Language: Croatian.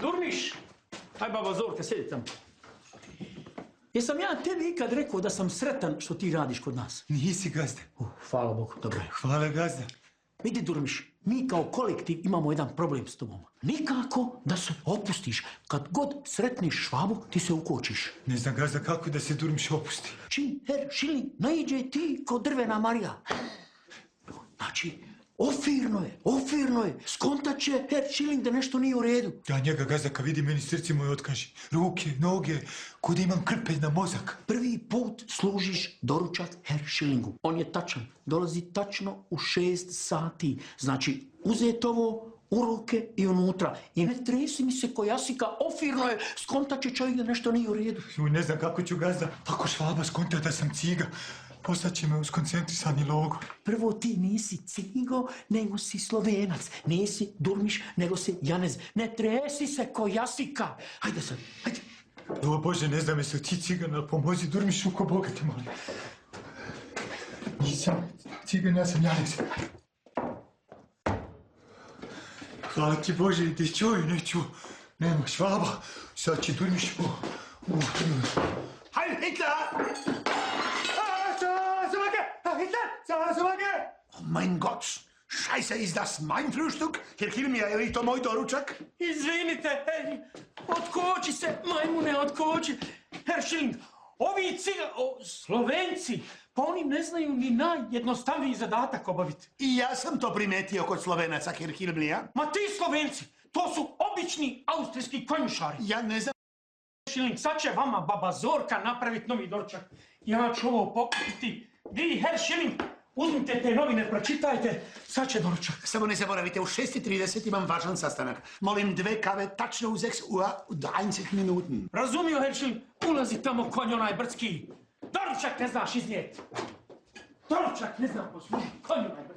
Durmiš? Aj, baba Zorka, sjedi tamo. Jesam ja tebi ikad rekao da sam sretan što ti radiš kod nas? Nisi, gazda. Hvala Bogu, dobro je. Hvala, gazda. Vidi, Durmiš, mi kao kolektiv imamo jedan problem s tobom. Nikako da se opustiš. Kad god sretniš Švabu, ti se ukočiš. Ne znam, gazda, kako da se Durmiš opusti. Čim Herr Schilling naiđe ti kao drvena Marija. Znači, ofirno je. Skontat će Herr Schilling da nešto nije u redu. Ja njega, gazda, kad vidi meni srce moje otkaži. Ruke, noge, kod imam krpelj na mozak. Prvi put služiš doručak Herr Schillingu. On je tačan. Dolazi tačno u 6 sati. Znači, uzet ovo u ruke i unutra. I ne tresi mi se ko jasika, ofirno je. Skontat će čovjek da nešto nije u redu. Ne znam kako ću, gazda. Ako Švaba skonta da sam ciga, poslat će me u skoncentrisani logor. Prvo, ti nisi cigo, nego si Slovenac. Nisi Durmiš, nego si Janez. Ne tresi se ko jasika. Hajde sad, hajde. O Bože, ne znam jesu ti cigan, ali pomozi Durmišu ko Boga ti molim. Nisam cigan, ja sam Janez. Hvala ti Bože, ti čuj, ne ču. Nema Švaba, sad će Durmiš Heil Hitler! Oh mein Gott! Scheiße, ist das mein Frühstück? Herr Hilmija, je li to moj doručak? Izvinite, ej, otkoči se, majmune, otkoči. Herr Schilling, ovi Slovenci, pa oni ne znaju ni najjednostavniji zadatak obaviti. I ja sam to primetio kod Slovenaca, Herr Hilmija. Ma ti Slovenci, to su obični austrijski konjušari. Ja ne znam... Herr Schilling, sad će vama baba Zorka napraviti novi doručak. Ja ću ovo pokupiti. Vi, Herr Schilling, uzmite te novine, pročitajte, sad će doručak. Samo ne zaboravite, u 6:30 imam važan sastanak. Molim 2 kave tačno u 6 Uhr u 30 minuten. Razumio, Herr Schilling, ulazi tamo konj onaj brdski. Doručak ne znaš iznijeti. Doručak ne znam poslužiti, konj onaj brdski.